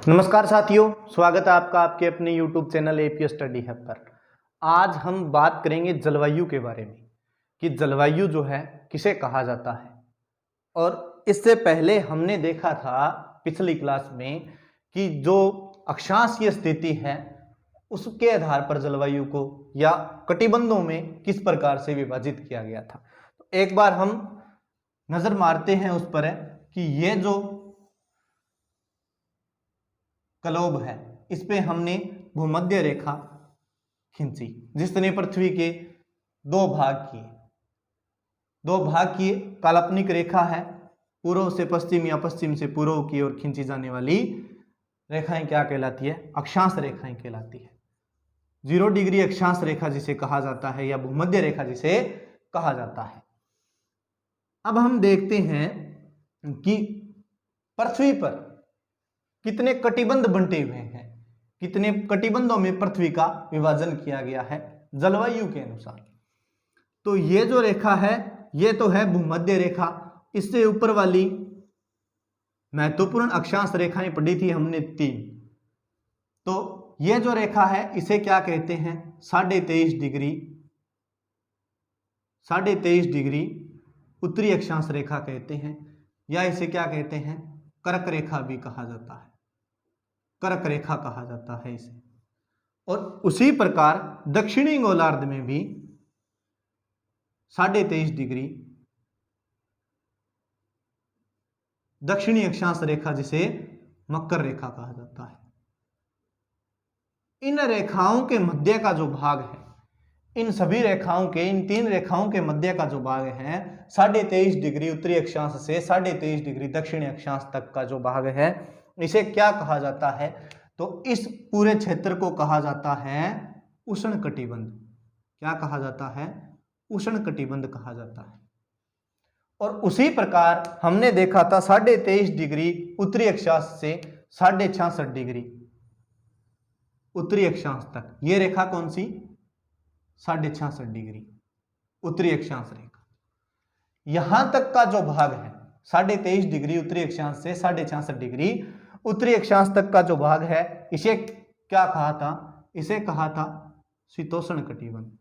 नमस्कार साथियों, स्वागत है आपका आपके अपने YouTube channel AP study hub पर। आज हम बात करेंगे जलवायु के बारे में कि जलवायु जो है किसे कहा जाता है। और इससे पहले हमने देखा था पिछली क्लास में कि जो अक्षांशीय स्थिति है उसके आधार पर जलवायु को या कटिबंधों में किस प्रकार से विभाजित किया गया था। तो एक बार हम नजर मारते हैं उस पर कि ये जो ग्लोब है इस पे हमने भूमध्य रेखा खींची जिसने पृथ्वी के दो भाग किए। काल्पनिक रेखा है, पूर्व से पश्चिम या पश्चिम से पूर्व की ओर खींची जाने वाली रेखाएं क्या कहलाती है? अक्षांश रेखाएं कहलाती है। 0 डिग्री अक्षांश रेखा जिसे कहा जाता है या भूमध्य रेखा जिसे कहा जाता है। अब हम देखते हैं कि पृथ्वी पर कितने कटिबंध बंटे हुए हैं, कितने कटिबंधों में पृथ्वी का विभाजन किया गया है जलवायु के अनुसार। तो ये जो रेखा है ये तो है भूमध्य रेखा। इससे ऊपर वाली महत्वपूर्ण अक्षांश रेखाएं पढ़ी थी हमने 3। तो ये जो रेखा है इसे क्या कहते हैं? 23.5 डिग्री उत्तरी अक्षांश रेखा कहते हैं, या इसे क्या कहते हैं? कर्क रेखा भी कहा जाता है, कर्क रेखा कहा जाता है इसे। और उसी प्रकार दक्षिणी गोलार्ध में भी 23.5 डिग्री दक्षिणी अक्षांश रेखा जिसे मकर रेखा कहा जाता है। इन रेखाओं के मध्य का जो भाग है, इन सभी रेखाओं के, इन 3 रेखाओं के मध्य का जो भाग है 23.5 डिग्री उत्तरी अक्षांश से 23.5 डिग्री दक्षिणी अक्षांश तक का जो भाग है इसे क्या कहा जाता है? तो इस पूरे क्षेत्र को कहा जाता है उष्ण कटिबंध। क्या कहा जाता है? उष्ण कटिबंध कहा जाता है। और उसी प्रकार हमने देखा था 23.5 डिग्री उत्तरी अक्षांश से 66.5 डिग्री उत्तरी अक्षांश तक। यह रेखा कौन सी? 66.5 डिग्री उत्तरी अक्षांश रेखा। यहां तक का जो भाग है 23.5 डिग्री उत्तरी अक्षांश से 66.5 डिग्री उत्तरी अक्षांश तक का जो भाग है इसे क्या कहा था? इसे कहा था शीतोष्ण कटिबंध।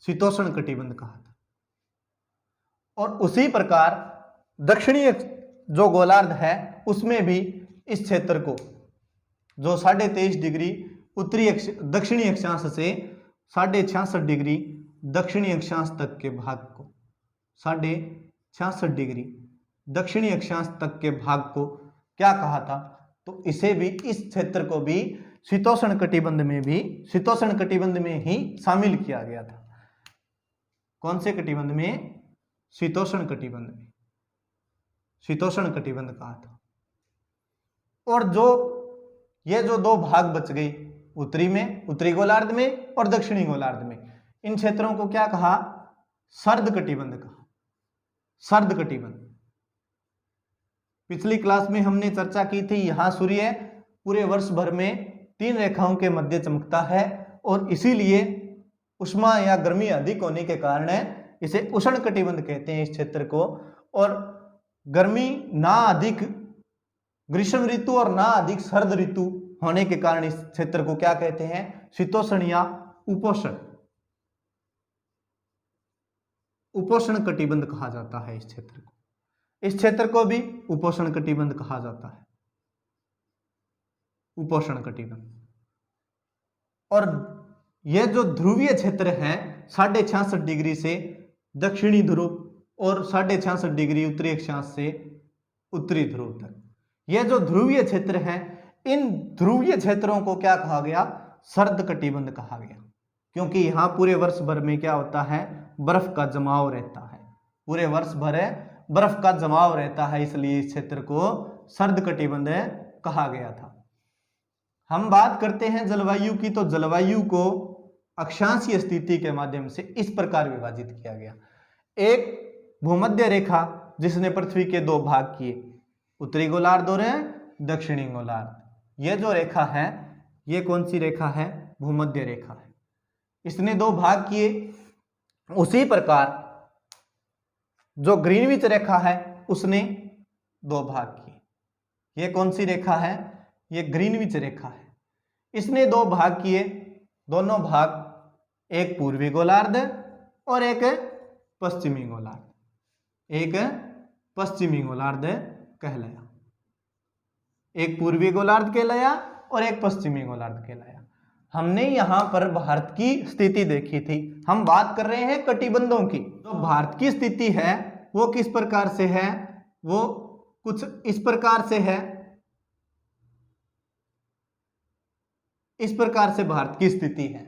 शीतोष्ण कटिबंध कहा था। और उसी प्रकार दक्षिणी जो गोलार्ध है उसमें भी इस क्षेत्र को, जो 23.5 डिग्री उत्तरी दक्षिणी अक्षांश से 66.5 डिग्री दक्षिणी अक्षांश तक के भाग को, 66.5 डिग्री दक्षिणी अक्षांश तक के भाग को क्या कहा था? तो इसे भी, इस क्षेत्र को भी शीतोष्ण कटिबंध में ही शामिल किया गया था। कौन से कटिबंध में? शीतोष्ण कटिबंध में। शीतोष्ण कटिबंध कहा था। और ये जो 2 भाग बच गए उत्तरी गोलार्ध में और दक्षिणी गोलार्ध में, इन क्षेत्रों को क्या कहा? सर्द कटिबंध कहा। सर्द कटिबंध। पिछली क्लास में हमने चर्चा की थी, यहां सूर्य पूरे वर्ष भर में 3 रेखाओं के मध्य चमकता है और इसीलिए उष्मा या गर्मी अधिक होने के कारण इसे उष्ण कटिबंध कहते हैं इस क्षेत्र को। और गर्मी ना अधिक ग्रीष्म ऋतु और ना अधिक शरद ऋतु होने के कारण इस क्षेत्र को क्या कहते हैं? शीतोष्ण या उपोष्ण कटिबंध कहा जाता है इस क्षेत्र को। इस क्षेत्र को भी उपोष्ण कटिबंध कहा जाता है, उपोष्ण कटिबंध। और यह जो ध्रुवीय क्षेत्र है 66.5 डिग्री से दक्षिणी ध्रुव और 66.5 डिग्री उत्तरी अक्षांश से उत्तरी ध्रुव तक, यह जो ध्रुवीय क्षेत्र है, इन ध्रुवीय क्षेत्रों को क्या कहा गया? सर्द कटिबंध कहा गया। क्योंकि यहां पूरे वर्ष भर में क्या होता है? बर्फ का जमाव रहता है। पूरे वर्ष भर बर्फ का जमाव रहता है, इसलिए इस क्षेत्र को सर्द कटिबंध कहा गया था। हम बात करते हैं जलवायु की, तो जलवायु को अक्षांशीय स्थिति के माध्यम से इस प्रकार विभाजित किया गया। एक भूमध्य रेखा जिसने पृथ्वी के 2 भाग किए, उत्तरी गोलार्ध और दक्षिणी गोलार्ध। यह जो रेखा है यह कौन सी रेखा है? भूमध्य रेखा है। इसने 2 भाग किए। उसी प्रकार जो ग्रीनविच रेखा है उसने 2 भाग किए। ये कौन सी रेखा है? ये ग्रीनविच रेखा है। इसने दो भाग किए, दोनों भाग एक पूर्वी गोलार्ध और एक पश्चिमी गोलार्ध, एक पश्चिमी गोलार्ध कहलाया, एक पूर्वी गोलार्ध कहलाया और एक पश्चिमी गोलार्ध कहलाया। हमने यहां पर भारत की स्थिति देखी थी, हम बात कर रहे हैं कटिबंधों की। तो भारत की स्थिति है वो किस प्रकार से है? वो कुछ इस प्रकार से है, इस प्रकार से भारत की स्थिति है।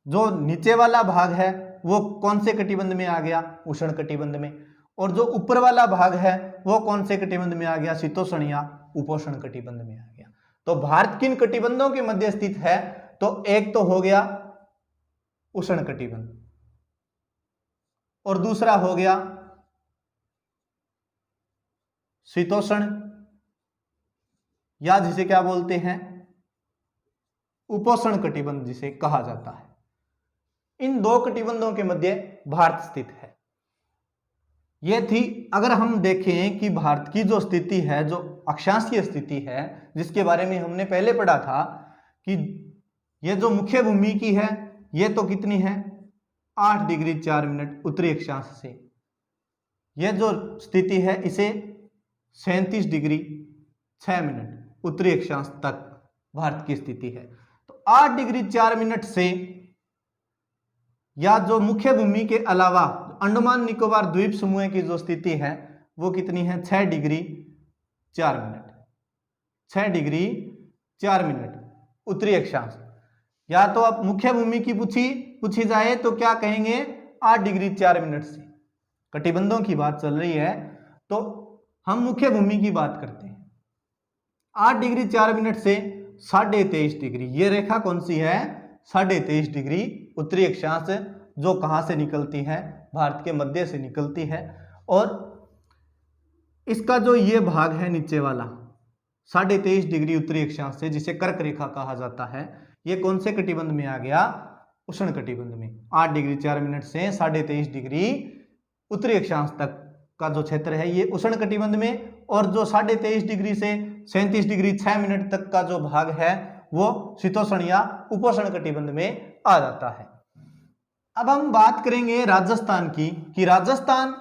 जो नीचे वाला भाग है वो कौन से कटिबंध में आ गया? उष्ण कटिबंध में। और जो ऊपर वाला भाग है वो कौन से कटिबंध में आ गया? शीतोष्ण या उपोष्ण कटिबंध में आ गया। तो भारत किन कटिबंधों के मध्य स्थित है? तो एक तो हो गया उष्ण कटिबंध और दूसरा हो गया शीतोष्ण या जिसे क्या बोलते हैं? उपोष्ण कटिबंध जिसे कहा जाता है। इन दो कटिबंधों के मध्य भारत स्थित है। यह थी, अगर हम देखें कि भारत की जो स्थिति है, जो अक्षांशीय स्थिति है, जिसके बारे में हमने पहले पढ़ा था कि यह जो मुख्य भूमि की है यह तो कितनी है? 8 डिग्री 4 मिनट उत्तरी अक्षांश से। यह जो स्थिति है इसे 37 डिग्री 6 मिनट उत्तरी अक्षांश तक भारत की स्थिति है। तो 8 डिग्री 4 मिनट से या जो मुख्य भूमि के अलावा अंडमान निकोबार द्वीप समूह की जो स्थिति है वो कितनी है? 6 डिग्री 4 मिनट, 6 डिग्री 4 मिनट उत्तरी अक्षांश। या तो अब मुख्य भूमि की पूछी जाए तो क्या कहेंगे? 8 डिग्री 4 मिनट से। कटिबंधों की बात चल रही है तो हम मुख्य भूमि की बात करते हैं। 8 डिग्री 4 मिनट से 23.5 डिग्री, ये रेखा कौन सी है? 23.5 डिग्री उत्तरी अक्षांश, जो कहां से निकलती है? भारत के मध्य से निकलती है। और इसका जो ये भाग है नीचे वाला 23.5 डिग्री उत्तरी अक्षांश से, जिसे कर्क रेखा कहा जाता है, ये कौन से कटिबंध में आ गया? उष्ण कटिबंध में। 8 डिग्री 4 मिनट से 23.5 डिग्री उत्तरी अक्षांश तक का जो क्षेत्र है ये उष्ण कटिबंध में, और जो 23.5 डिग्री से 37 डिग्री 6 मिनट तक का जो भाग है वो शीतोष्ण या उपोष्ण कटिबंध में आ जाता है। अब हम बात करेंगे राजस्थान की, कि राजस्थान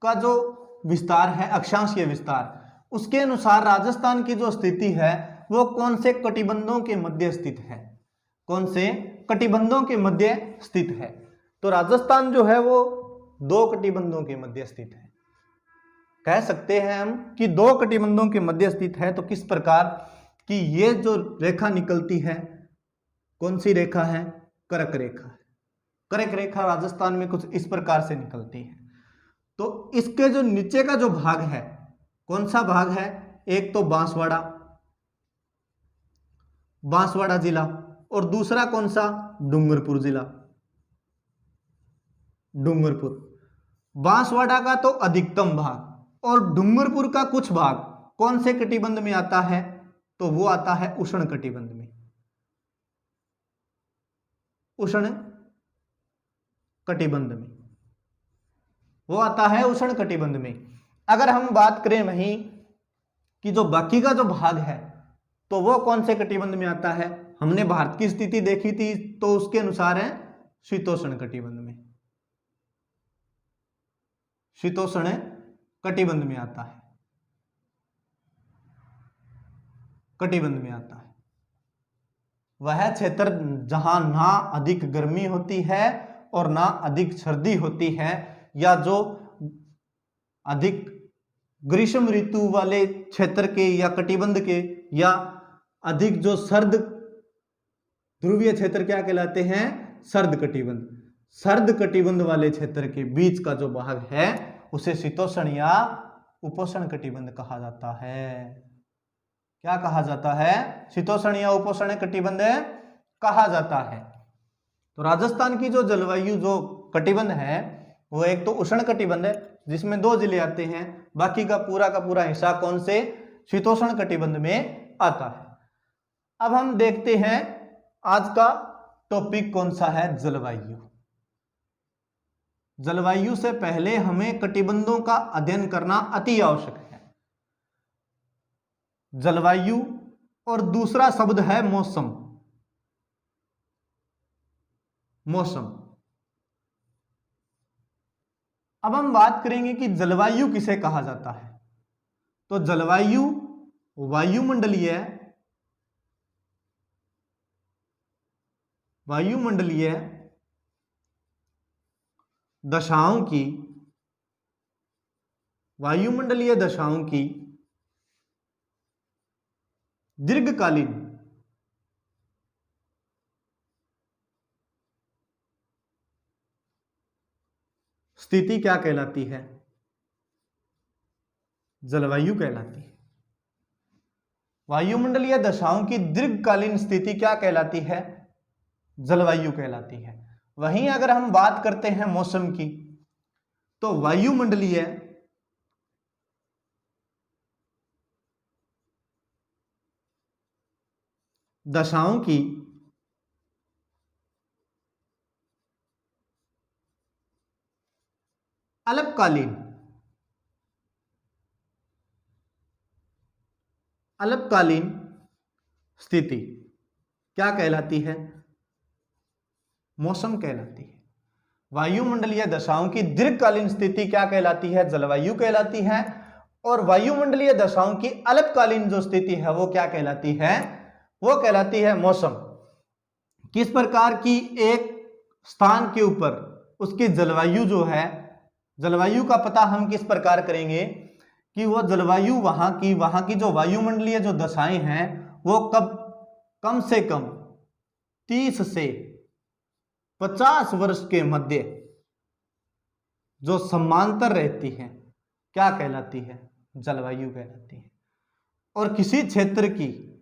का जो विस्तार है, अक्षांशीय विस्तार, उसके अनुसार राजस्थान की जो स्थिति है वो कौन से कटिबंधों के मध्य स्थित है? कौन से कटिबंधों के मध्य स्थित है? तो राजस्थान जो है वो 2 कटिबंधों के मध्य स्थित है। कह सकते हैं हम कि 2 कटिबंधों के मध्य स्थित है। तो किस प्रकार कि ये जो रेखा निकलती है, कौन सी रेखा है? कर्क रेखा है। कर्क रेखा राजस्थान में कुछ इस प्रकार से निकलती है। तो इसके जो नीचे का जो भाग है, कौन सा भाग है? एक तो बांसवाड़ा जिला, और दूसरा कौन सा? डूंगरपुर जिला। डूंगरपुर, बांसवाड़ा का तो अधिकतम भाग और डूंगरपुर का कुछ भाग कौन से कटिबंध में आता है? तो वो आता है उष्ण कटिबंध में। उष्ण कटिबंध में वो आता है, उष्ण कटिबंध में। अगर हम बात करें वहीं कि जो बाकी का जो भाग है तो वो कौन से कटिबंध में आता है? हमने भारत की स्थिति देखी थी तो उसके अनुसार है शीतोष्ण कटिबंध में। शीतोष्ण कटिबंध में आता है, कटिबंध में आता है। वह क्षेत्र जहां ना अधिक गर्मी होती है और ना अधिक सर्दी होती है, या जो अधिक ग्रीष्म ऋतु वाले क्षेत्र के या कटिबंध के, या अधिक जो सर्द ध्रुवीय क्षेत्र क्या कहलाते हैं? सर्द कटिबंध। सर्द कटिबंध वाले क्षेत्र के बीच का जो भाग है उसे शीतोष्ण या उपोष्ण कटिबंध कहा जाता है। क्या कहा जाता है? शीतोष्ण या उपोष्ण कटिबंध कहा जाता है। तो राजस्थान की जो जलवायु, जो कटिबंध है, वो एक तो उष्ण कटिबंध है जिसमें 2 जिले आते हैं, बाकी का पूरा हिस्सा कौन से? शीतोष्ण कटिबंध में आता है। अब हम देखते हैं आज का टॉपिक कौन सा है? जलवायु। जलवायु से पहले हमें कटिबंधों का अध्ययन करना अति आवश्यक है। जलवायु और दूसरा शब्द है मौसम। मौसम। अब हम बात करेंगे कि जलवायु किसे कहा जाता है। तो जलवायु वायुमंडलीय दशाओं की दीर्घकालीन स्थिति क्या कहलाती है? जलवायु कहलाती है। वायुमंडलीय दशाओं की दीर्घकालीन स्थिति क्या कहलाती है? जलवायु कहलाती है। वहीं अगर हम बात करते हैं मौसम की, तो वायुमंडलीय दशाओं की अल्पकालीन स्थिति क्या कहलाती है? मौसम कहलाती है। वायुमंडलीय दशाओं की दीर्घकालीन स्थिति क्या कहलाती है? जलवायु कहलाती है। और वायुमंडलीय दशाओं की अल्पकालीन जो स्थिति है वो क्या कहलाती है? वो कहलाती है मौसम। किस प्रकार की एक स्थान के ऊपर उसकी जलवायु जो है, जलवायु का पता हम किस प्रकार करेंगे कि वो जलवायु वहां की जो वायुमंडलीय जो दशाएं हैं वो कम से कम 30 से 50 वर्ष के मध्य जो समांतर रहती है क्या कहलाती है? जलवायु कहलाती है। और किसी क्षेत्र की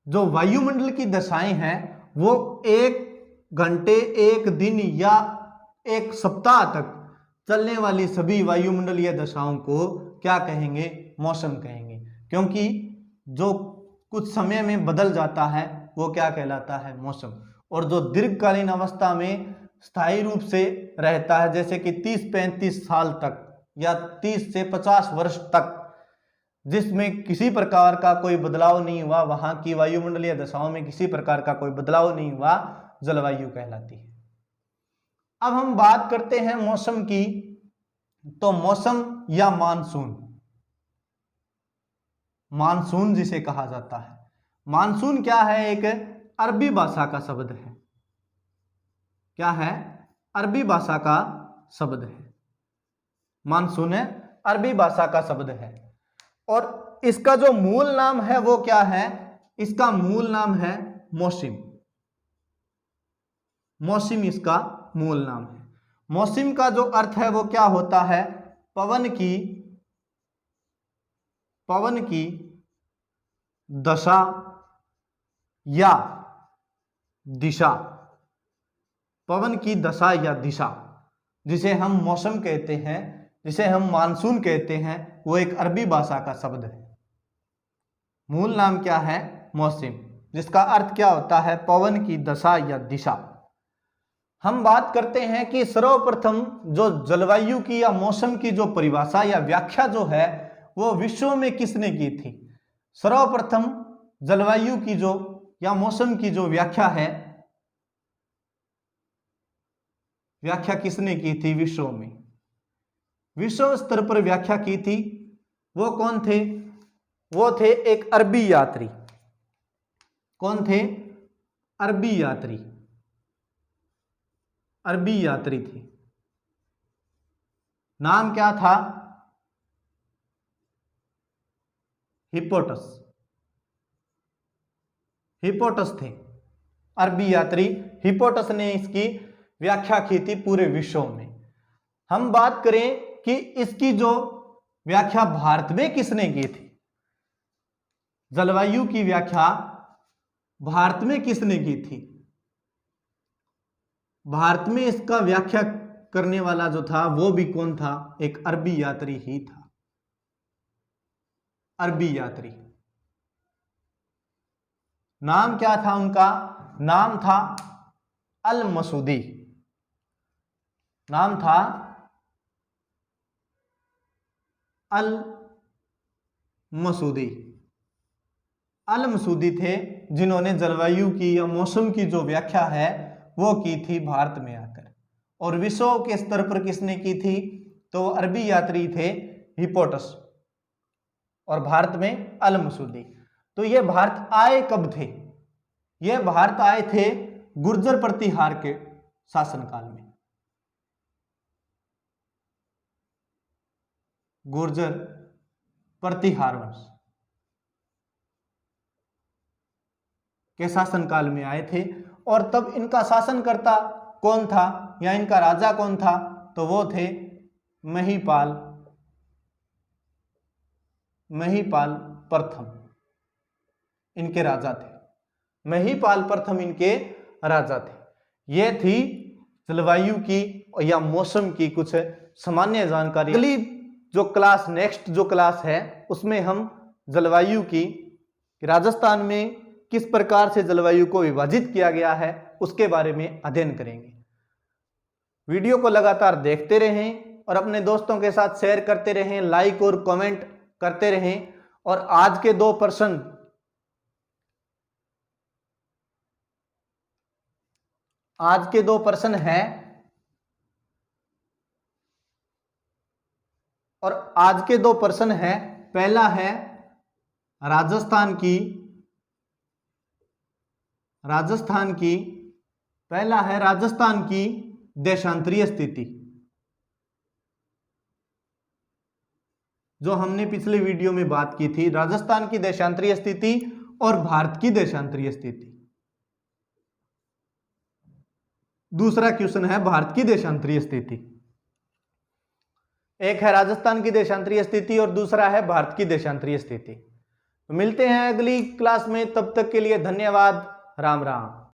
जो वायुमंडल की दशाएं हैं वो 1 घंटे, 1 दिन या 1 सप्ताह तक चलने वाली सभी वायुमंडलीय दशाओं को क्या कहेंगे? मौसम कहेंगे। क्योंकि जो कुछ समय में बदल जाता है वो क्या कहलाता है? मौसम। और जो दीर्घकालीन अवस्था में स्थायी रूप से रहता है, जैसे कि 30-35 साल तक या 30 से 50 वर्ष तक, जिसमें किसी प्रकार का कोई बदलाव नहीं हुआ, वहां की वायुमंडलीय दशाओं में किसी प्रकार का कोई बदलाव नहीं हुआ, जलवायु कहलाती है। अब हम बात करते हैं मौसम की। तो मौसम या मानसून जिसे कहा जाता है। मानसून क्या है? एक अरबी भाषा का शब्द है। क्या है? अरबी भाषा का शब्द है। मानसून है अरबी भाषा का शब्द है। और इसका जो मूल नाम है वो क्या है? इसका मूल नाम है मौसम। मौसम इसका मूल नाम है। मौसम का जो अर्थ है वो क्या होता है? पवन की दशा या दिशा। पवन की दशा या दिशा जिसे हम मौसम कहते हैं, जिसे हम मानसून कहते हैं, वो एक अरबी भाषा का शब्द है। मूल नाम क्या है? मौसम, जिसका अर्थ क्या होता है? पवन की दशा या दिशा। हम बात करते हैं कि सर्वप्रथम जो जलवायु की या मौसम की जो परिभाषा या व्याख्या जो है वो विश्व में किसने की थी? सर्वप्रथम जलवायु की जो या मौसम की जो व्याख्या है, व्याख्या किसने की थी विश्व में? विश्व स्तर पर व्याख्या की थी। वो कौन थे? वो थे एक अरबी यात्री। कौन थे? अरबी यात्री। अरबी यात्री थे। नाम क्या था? हिप्पोटस। हिप्पोटस थे अरबी यात्री। हिप्पोटस ने इसकी व्याख्या की थी पूरे विश्व में। हम बात करें कि इसकी जो व्याख्या भारत में किसने की थी? जलवायु की व्याख्या भारत में किसने की थी? भारत में इसका व्याख्या करने वाला जो था वो भी कौन था? एक अरबी यात्री ही था। अरबी यात्री। नाम क्या था उनका? नाम था अल मसूदी। नाम था अल मसूदी। अल मसूदी थे जिन्होंने जलवायु की या मौसम की जो व्याख्या है वो की थी भारत में आकर। और विश्व के स्तर पर किसने की थी? तो अरबी यात्री थे हिप्पोटस, और भारत में अल मसूदी। तो ये भारत आए कब थे? ये भारत आए थे गुर्जर प्रतिहार के शासनकाल में। गुर्जर प्रतिहार वंश के शासनकाल में आए थे। और तब इनका शासनकर्ता कौन था या इनका राजा कौन था? तो वो थे महिपाल प्रथम, इनके राजा थे। महिपाल प्रथम इनके राजा थे। ये थी जलवायु की या मौसम की कुछ सामान्य जानकारी। अगली जो क्लास, नेक्स्ट जो क्लास है, उसमें हम जलवायु की, राजस्थान में किस प्रकार से जलवायु को विभाजित किया गया है उसके बारे में अध्ययन करेंगे। वीडियो को लगातार देखते रहें और अपने दोस्तों के साथ शेयर करते रहें, लाइक और कमेंट करते रहें। और आज के दो प्रश्न हैं, और आज के दो प्रश्न हैं। पहला है राजस्थान की देशांतरीय स्थिति, जो हमने पिछले वीडियो में बात की थी, राजस्थान की देशांतरीय स्थिति और भारत की देशांतरीय स्थिति। दूसरा क्वेश्चन है भारत की देशांतरीय स्थिति। एक है राजस्थान की देशांतरीय स्थिति और दूसरा है भारत की देशांतरीय स्थिति। मिलते हैं अगली क्लास में, तब तक के लिए धन्यवाद। राम राम।